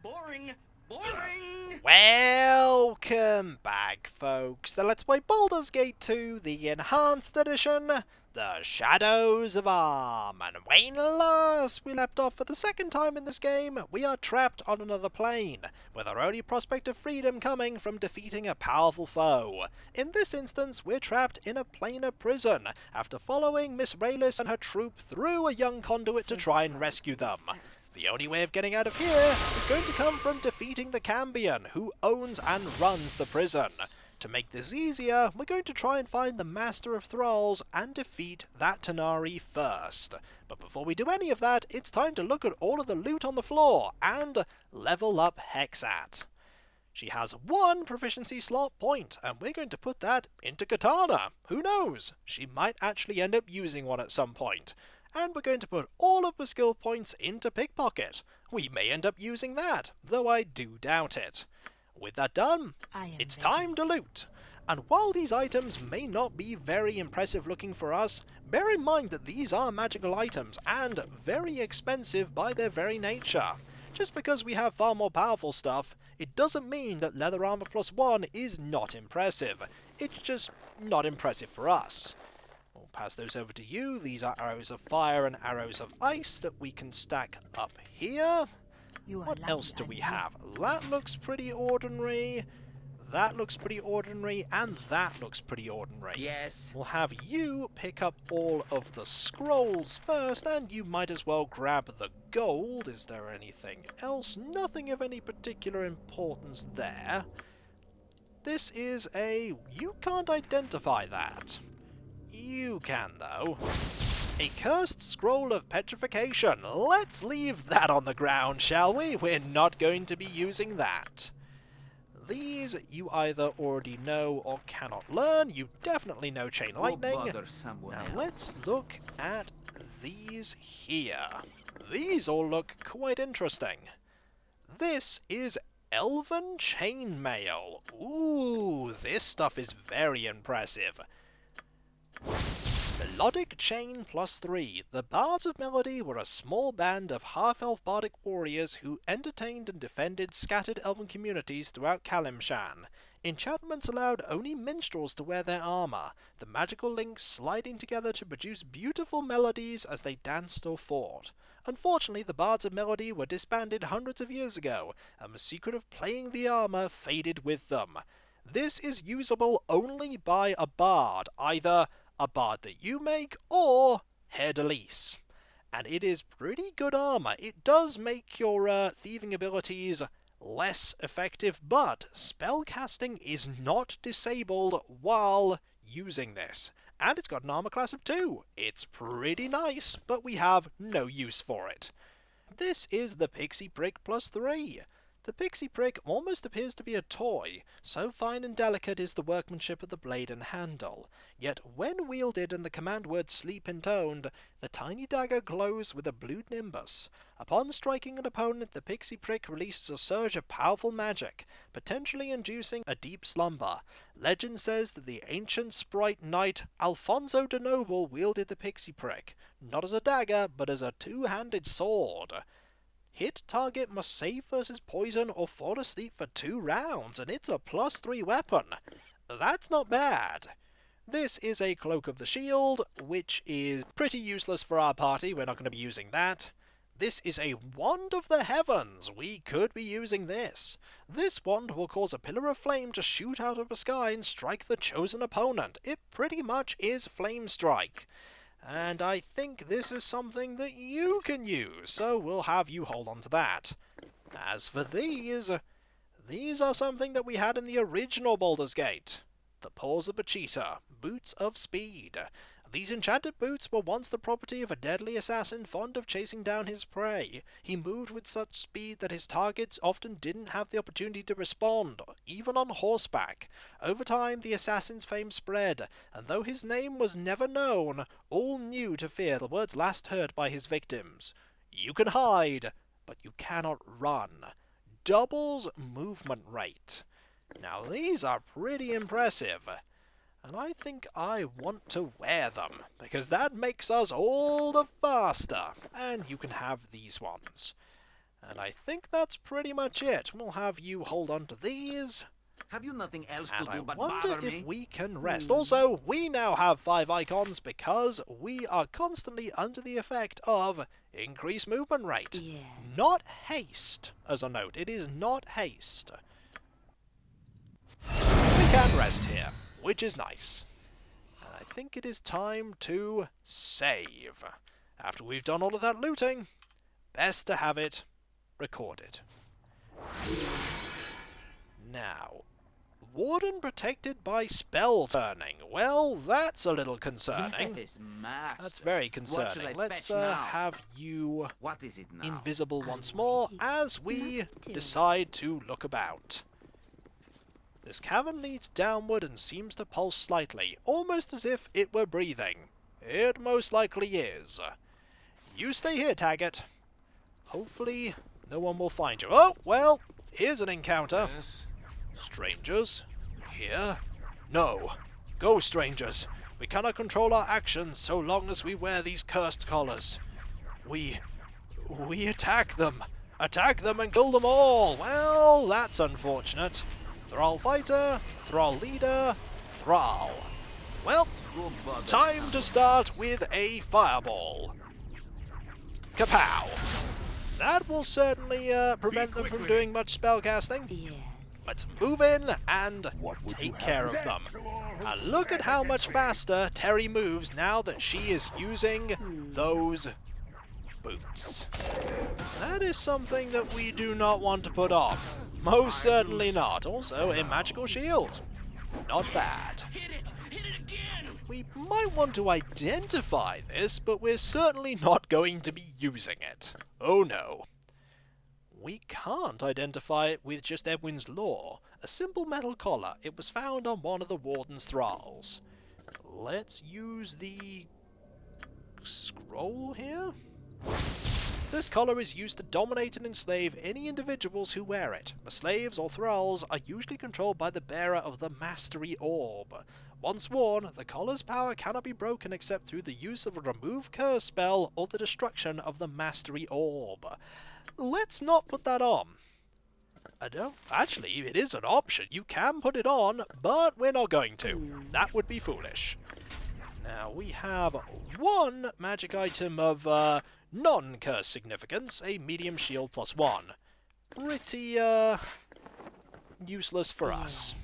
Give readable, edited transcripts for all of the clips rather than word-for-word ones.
Boring. Boring. Welcome back, folks, to Let's Play Baldur's Gate 2, the Enhanced Edition, The Shadows of Arm. And when last we left off for the second time in this game, we are trapped on another plane, with our only prospect of freedom coming from defeating a powerful foe. In this instance, we're trapped in a planar prison, after following Miss Raylis and her troop through a young conduit to try and rescue them. The only way of getting out of here is going to come from defeating the Cambion, who owns and runs the prison. To make this easier, we're going to try and find the Master of Thralls and defeat that Tanari first. But before we do any of that, it's time to look at all of the loot on the floor and level up Hexat. She has one proficiency slot point, and we're going to put that into Katana. Who knows? She might actually end up using one at some point. And we're going to put all of the skill points into Pickpocket. We may end up using that, though I do doubt it. With that done, it's time to loot. And while these items may not be very impressive looking for us, bear in mind that these are magical items and very expensive by their very nature. Just because we have far more powerful stuff, it doesn't mean that Leather Armor Plus 1 is not impressive. It's just not impressive for us. We'll pass those over to you. These are arrows of fire and arrows of ice that we can stack up here. What else do we have? That looks pretty ordinary. That looks pretty ordinary. And that looks pretty ordinary. Yes. We'll have you pick up all of the scrolls first, and you might as well grab the gold. Is there anything else? Nothing of any particular importance there. This is a... You can't identify that. You can, though. A cursed scroll of petrification. Let's leave that on the ground, shall we? We're not going to be using that. These you either already know or cannot learn. You definitely know Chain Lightning. Now let's look at these here. These all look quite interesting. This is Elven Chainmail. Ooh, this stuff is very impressive. Melodic Chain plus 3. The Bards of Melody were a small band of half-elf bardic warriors who entertained and defended scattered elven communities throughout Kalimshan. Enchantments allowed only minstrels to wear their armor, the magical links sliding together to produce beautiful melodies as they danced or fought. Unfortunately, the Bards of Melody were disbanded hundreds of years ago, and the secret of playing the armor faded with them. This is usable only by a bard, either a bard that you make, or Hair d'Elise. And it is pretty good armor. It does make your thieving abilities less effective, but spellcasting is not disabled while using this. And it's got an armor class of 2. It's pretty nice, but we have no use for it. This is the Pixie Prick plus 3. The Pixie Prick almost appears to be a toy, so fine and delicate is the workmanship of the blade and handle. Yet when wielded and the command word sleep intoned, the tiny dagger glows with a blue nimbus. Upon striking an opponent, the Pixie Prick releases a surge of powerful magic, potentially inducing a deep slumber. Legend says that the ancient sprite knight Alfonso de Noble wielded the Pixie Prick, not as a dagger, but as a two-handed sword. Hit target must save versus poison or fall asleep for 2 rounds, and it's a plus 3 weapon. That's not bad. This is a Cloak of the Shield, which is pretty useless for our party. We're not going to be using that. This is a Wand of the Heavens. We could be using this. This wand will cause a pillar of flame to shoot out of the sky and strike the chosen opponent. It pretty much is Flame Strike. And I think this is something that you can use, so we'll have you hold on to that. As for these are something that we had in the original Baldur's Gate. The Paws of a Cheetah, Boots of Speed. These enchanted boots were once the property of a deadly assassin fond of chasing down his prey. He moved with such speed that his targets often didn't have the opportunity to respond, even on horseback. Over time, the assassin's fame spread, and though his name was never known, all knew to fear the words last heard by his victims. You can hide, but you cannot run. Doubles movement rate. Now these are pretty impressive. And I think I want to wear them, because that makes us all the faster. And you can have these ones. And I think that's pretty much it. We'll have you hold on to these. Have you nothing else And to I do but wonder bother if me? we can rest. Also, we now have 5 icons because we are constantly under the effect of increased movement rate. Yeah. Not haste, as a note. It is not haste. We can rest here, which is nice. And I think it is time to save. After we've done all of that looting, best to have it recorded. Now, warden protected by spell turning. Well, that's a little concerning. Yes, master. That's very What concerning. should I Let's fetch now? have you What is it now? invisible once more as we decide to look about. This cavern leads downward and seems to pulse slightly, almost as if it were breathing. It most likely is. You stay here, Taggart. Hopefully no one will find you. Oh, well, here's an encounter. Yes. Strangers? Here? No. Go, strangers. We cannot control our actions so long as we wear these cursed collars. We attack them. Attack them and kill them all. Well, that's unfortunate. Thrall fighter, thrall leader, thrall. Well, Go bother time to start with a fireball. Kapow! That will certainly prevent them from doing much spellcasting. Yes. Let's move in and take care of them. And look at how much faster Terri moves now that she is using those boots. That is something that we do not want to put on. Most certainly not. Also, a magical shield. Not bad. Hit it! Hit it again! We might want to identify this, but we're certainly not going to be using it. Oh no. We can't identify it with just Edwin's Law. A simple metal collar. It was found on one of the warden's thralls. Let's use the scroll here. This collar is used to dominate and enslave any individuals who wear it. The slaves or thralls are usually controlled by the bearer of the Mastery Orb. Once worn, the collar's power cannot be broken except through the use of a Remove Curse spell or the destruction of the Mastery Orb. Let's not put that on. Actually, it is an option. You can put it on, but we're not going to. That would be foolish. Now, we have one magic item of non-curse significance, a medium shield +1. Pretty, useless for us.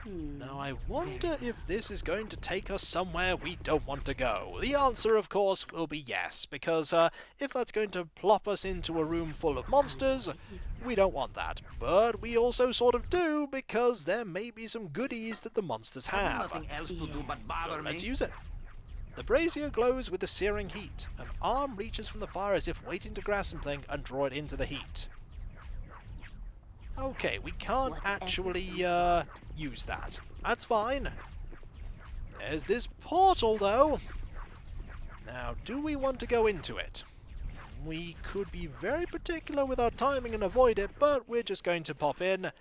Now, I wonder if this is going to take us somewhere we don't want to go. The answer, of course, will be yes, because if that's going to plop us into a room full of monsters, we don't want that. But we also sort of do, because there may be some goodies that the monsters have. Nothing else to do but bother So me. let's use it. The brazier glows with the searing heat. An arm reaches from the fire as if waiting to grasp something and draw it into the heat. Okay, we can't actually use that. That's fine. There's this portal, though. Now, do we want to go into it? We could be very particular with our timing and avoid it, but we're just going to pop in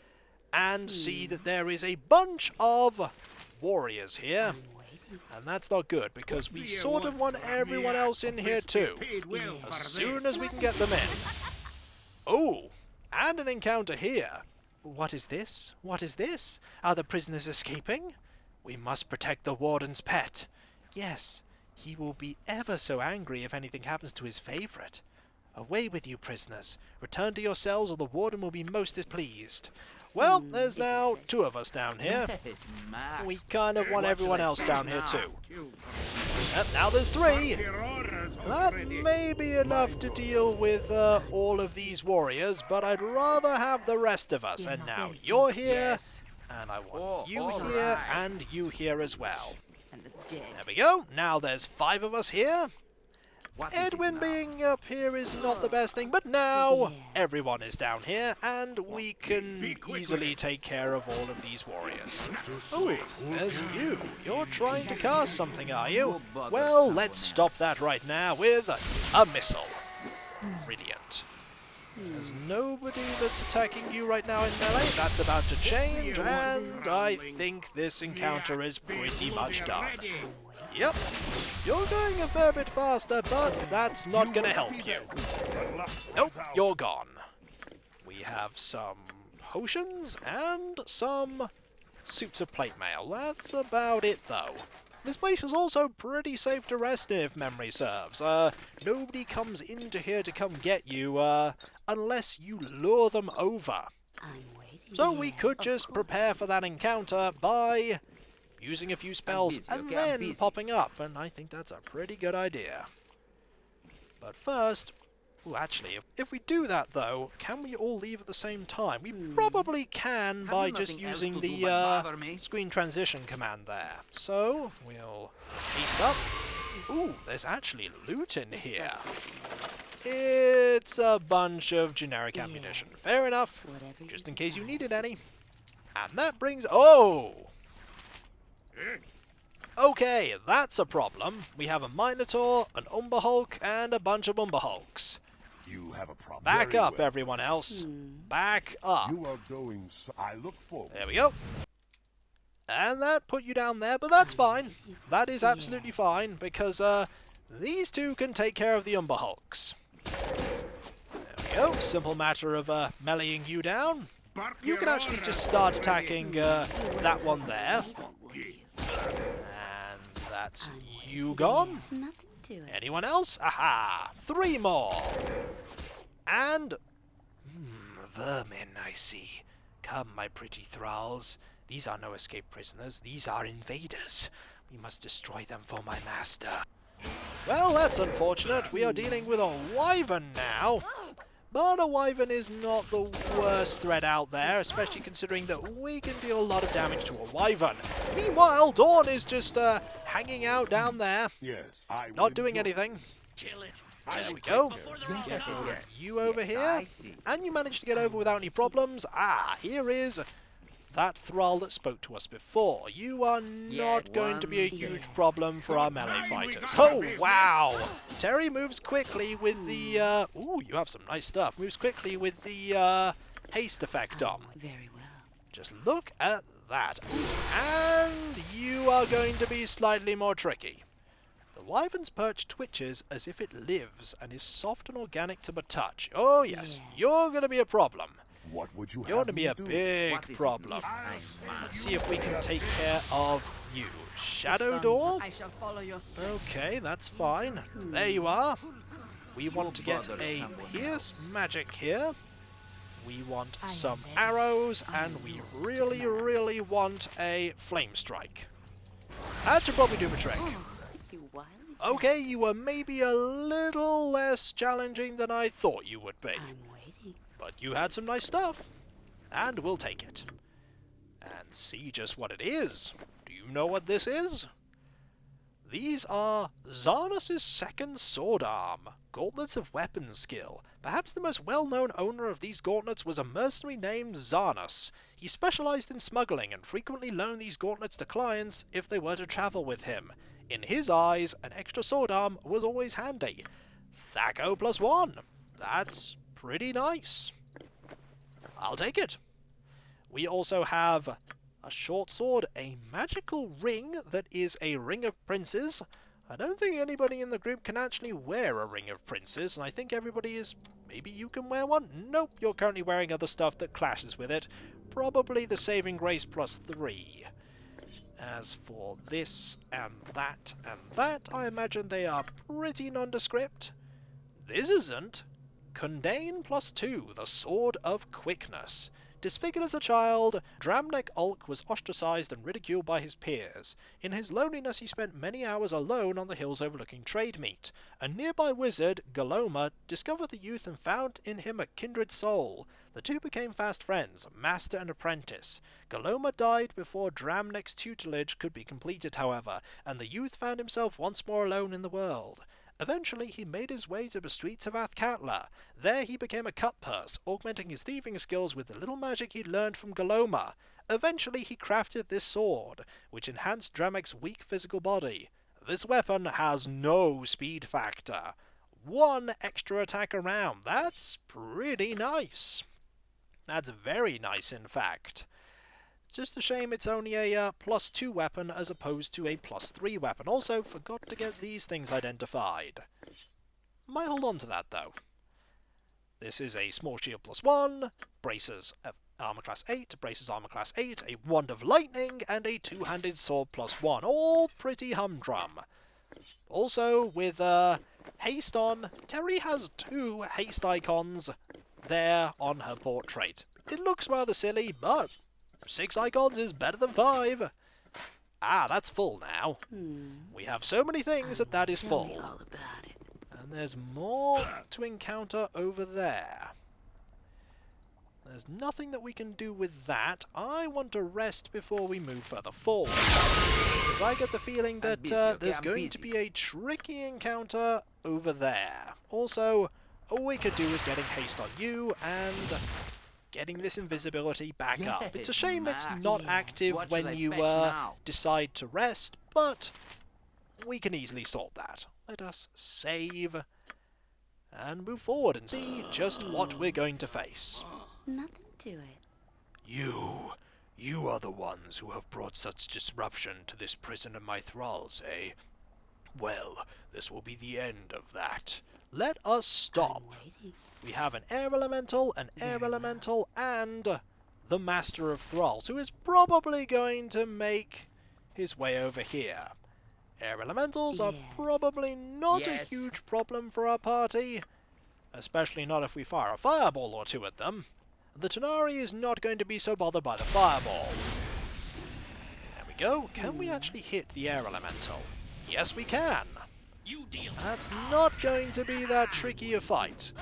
and see that there is a bunch of warriors here. And that's not good, because we sort of want everyone else in here too, as soon as we can get them in. Oh, and an encounter here. What is this? What is this? Are the prisoners escaping? We must protect the warden's pet. Yes, he will be ever so angry if anything happens to his favourite. Away with you, prisoners. Return to your cells or the warden will be most displeased. Well, there's now 2 of us down here. Yes, master. We kind of want What everyone should I else do down here now? too. Yep, now there's 3. That may be enough to deal with all of these warriors, but I'd rather have the rest of us. And now you're here, Yes. and I want Oh, you all here, right. and you here as well. And the dead. There we go. Now there's 5 of us here. What is it Edwin now? being up here is not the best thing, but now Yeah. everyone is down here, and we can easily take care of all of these warriors. Oh, there's you. You're trying to cast something, are you? Well, let's stop that right now with a missile. Brilliant. There's nobody that's attacking you right now in melee. That's about to change, and I think this encounter is pretty much done. Yep, you're going a fair bit faster, but that's not going to help you. Nope, you're gone. have some potions and some suits of plate mail. That's about it, though. This place is also pretty safe to rest in, if memory serves. Nobody comes into here to come get you, unless you lure them over. So we could just prepare for that encounter by using a few spells busy, and okay? I'm then busy. popping up, and I think that's a pretty good idea. But first... Ooh, actually, if we do that, though, can we all leave at the same time? We probably can by you just nothing else using to do the but bother me? screen transition command there. So, we'll haste up. Ooh, there's actually loot in here. It's a bunch of generic ammunition. Fair enough, just in case you needed any. And that brings... Oh! Okay, that's a problem. We have a Minotaur, an Umber Hulk, and a bunch of Umber Hulks. You have a problem. Back Very up, well. everyone else. Back up. You are going. I look forward. There we go. And that put you down there, but that's fine. That is absolutely fine, because these two can take care of the Umber Hulks. There we go. Simple matter of meleeing you down. You can actually just start attacking that one there. And that's you gone. Nothing to it. Anyone else? Aha! 3 more! And... vermin, I see. Come, my pretty thralls. These are no escaped prisoners. These are invaders. We must destroy them for my master. Well, that's unfortunate. We are dealing with a wyvern now. But a wyvern is not the worst threat out there, especially considering that we can deal a lot of damage to a wyvern. Meanwhile, Dawn is just hanging out down there, Yes, I will not doing enjoy- anything. Kill it. There we go. Before they're all Get gone. rid of you over Yes, here. I see. And you managed to get over without any problems. Ah, here is that thrall that spoke to us before. You are not going to be a huge problem for our melee fighters. Oh, wow! Terri moves quickly with the, ooh, you have some nice stuff. Moves quickly with the, haste effect on. Very well. Just look at that. And you are going to be slightly more tricky. The wyvern's perch twitches as if it lives and is soft and organic to the touch. Oh yes, you're going to be a problem. What would you You're going have to be me a do? big What is it? problem. I Let's see if we can take care of you. Shadow door? I shall follow your Okay, that's fine. There you are. We want to get a pierce magic here. We want some arrows, and we really, really want a flame strike. That should probably do the trick. You wily. Okay, you were maybe a little less challenging than I thought you would be. I'm waiting. But you had some nice stuff, and we'll take it. And see just what it is. Do you know what this is? These are Zarnus' second sword arm, gauntlets of weapon skill. Perhaps the most well-known owner of these gauntlets was a mercenary named Zarnus. He specialized in smuggling and frequently loaned these gauntlets to clients if they were to travel with him. In his eyes, an extra sword arm was always handy. Thaco +1. That's pretty nice. I'll take it. We also have a short sword, a magical ring that is a ring of princes. I don't think anybody in the group can actually wear a ring of princes, and I think everybody is... Maybe you can wear one? Nope, you're currently wearing other stuff that clashes with it. Probably the saving grace +3. As for this and that, I imagine they are pretty nondescript. This isn't. Kundane +2, the Sword of Quickness. Disfigured as a child, Dramnek Ulk was ostracized and ridiculed by his peers. In his loneliness he spent many hours alone on the hills overlooking trade meat. A nearby wizard, Galoma, discovered the youth and found in him a kindred soul. The two became fast friends, master and apprentice. Galoma died before Dramnek's tutelage could be completed, however, and the youth found himself once more alone in the world. Eventually, he made his way to the streets of Athkatla. There he became a cutpurse, augmenting his thieving skills with the little magic he'd learned from Galoma. Eventually, he crafted this sword, which enhanced Dramek's weak physical body. This weapon has no speed factor. 1 extra attack around. That's pretty nice. That's very nice, in fact. Just a shame it's only a +2 weapon as opposed to a +3 weapon. Also, forgot to get these things identified. Might hold on to that, though. This is a small shield +1, braces of armor class 8, braces armor class 8, a wand of lightning, and a two-handed sword +1. All pretty humdrum. Also, with haste on, Terri has 2 haste icons there on her portrait. It looks rather silly, but 6 icons is better than 5. Ah, that's full now. We have so many things that is Tell me full. all about it. And there's more to encounter over there. There's nothing that we can do with that. I want to rest before we move further forward. Because I get the feeling that busy, okay? there's I'm going to busy. be a tricky encounter over there. Also, all we could do is getting haste on you and getting this invisibility back up. It's a shame it's not active What should I when you fetch now? decide to rest, but we can easily sort that. Let us save and move forward and see just what we're going to face. Nothing to it. You are the ones who have brought such disruption to this prison of my thralls, eh? Well, this will be the end of that. Let us stop. I'm waiting. We have an air elemental, and the Master of Thralls, who is probably going to make his way over here. Air elementals are Yes. probably not a Yes. huge problem for our party, especially not if we fire a fireball or 2 at them. The Tanari is not going to be so bothered by the fireball. There we go. Can we actually hit the air elemental? Yes, we can. You deal. That's not going to be that tricky a fight.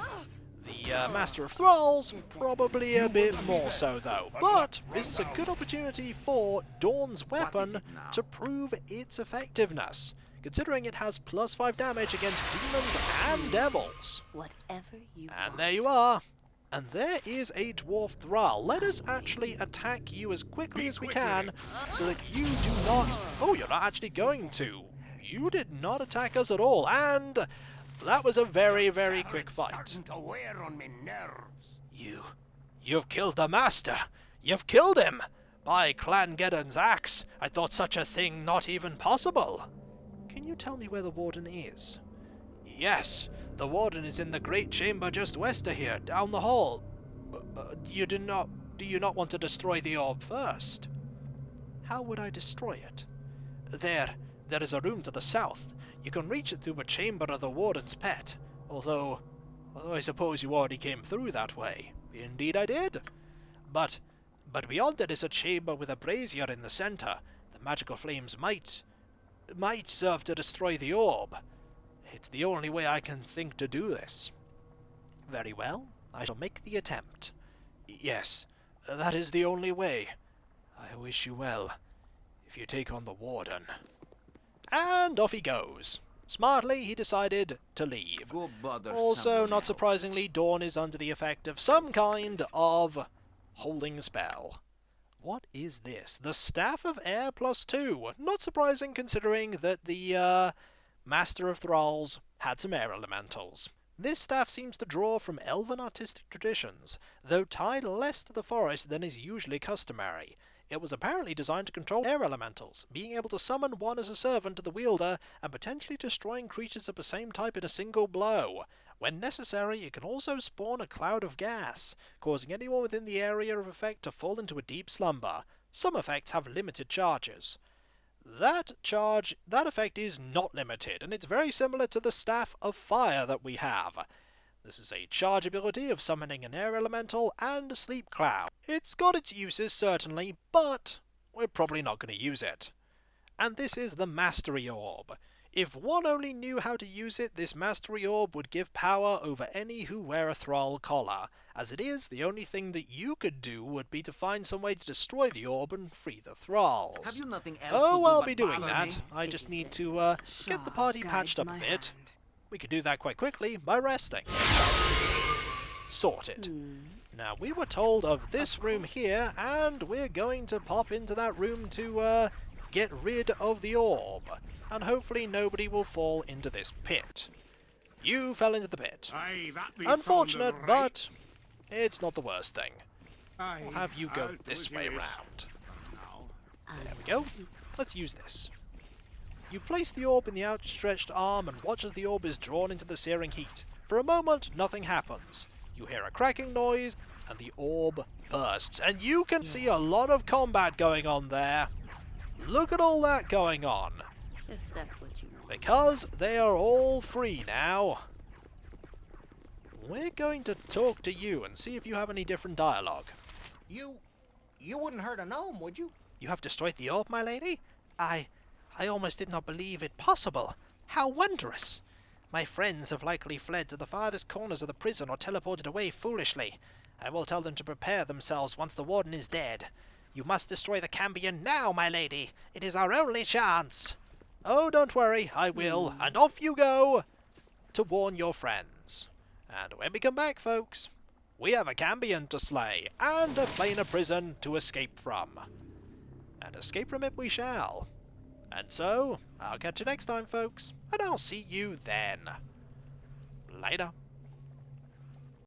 The Master of Thralls, probably a bit more so though. But this is a good opportunity for Dawn's weapon to prove its effectiveness, considering it has +5 damage against demons and devils. Whatever you And want. there you are. And there is a dwarf thrall. Let us actually attack you as quickly as we can, so that you do not... Oh, you're not actually going to. You did not attack us at all, and that was a very, very quick fight. Starting to wear on me nerves. You've killed the master. You've killed him. By Clan Geddon's axe, I thought such a thing not even possible. Can you tell me where the warden is? Yes, the warden is in the great chamber just west of here, down the hall. But do you not want to destroy the orb first? How would I destroy it? There is a room to the south. You can reach it through a chamber of the warden's pet. Although I suppose you already came through that way. Indeed I did. But beyond it is a chamber with a brazier in the center. The magical flames might serve to destroy the orb. It's the only way I can think to do this. Very well, I shall make the attempt. Yes, that is the only way. I wish you well, if you take on the warden. And off he goes. Smartly, he decided to leave. Go bother Also, someone not else. surprisingly, Dawn is under the effect of some kind of holding spell. What is this? The Staff of Air +2. Not surprising considering that the Master of Thralls had some air elementals. This staff seems to draw from elven artistic traditions, though tied less to the forest than is usually customary. It was apparently designed to control air elementals, being able to summon one as a servant to the wielder and potentially destroying creatures of the same type in a single blow. When necessary, it can also spawn a cloud of gas, causing anyone within the area of effect to fall into a deep slumber. Some effects have limited charges. That effect is not limited, and it's very similar to the Staff of Fire that we have. This is a charge ability of summoning an air elemental and a sleep cloud. It's got its uses, certainly, but we're probably not going to use it. And this is the Mastery Orb. If one only knew how to use it, this Mastery Orb would give power over any who wear a thrall collar. As it is, the only thing that you could do would be to find some way to destroy the orb and free the thralls. Have you nothing else Oh, to do I'll but be doing bother that. me? I just need to get the party patched up a bit. We could do that quite quickly by resting. Sorted. Now, we were told of this room here, and we're going to pop into that room to get rid of the orb. And hopefully nobody will fall into this pit. You fell into the pit. Aye, that be Unfortunate, sounding right. but it's not the worst thing. Aye, We'll have you go I'll this do way this. round. Now. There we go. Let's use this. You place the orb in the outstretched arm and watch as the orb is drawn into the searing heat. For a moment, nothing happens. you hear a cracking noise, and the orb bursts. And you can see a lot of combat going on there. Look at all that going on. If that's what you want. Because they are all free now. We're going to talk to you and see if you have any different dialogue. You wouldn't hurt a gnome, would you? You have destroyed the orb, my lady? I almost did not believe it possible. How wondrous! My friends have likely fled to the farthest corners of the prison or teleported away foolishly. I will tell them to prepare themselves once the warden is dead. You must destroy the Cambion now, my lady. It is our only chance. Oh, don't worry, I will. And off you go to warn your friends. And when we come back, folks, we have a Cambion to slay and a planar prison to escape from. And escape from it we shall. And so, I'll catch you next time, folks, and I'll see you then. Later.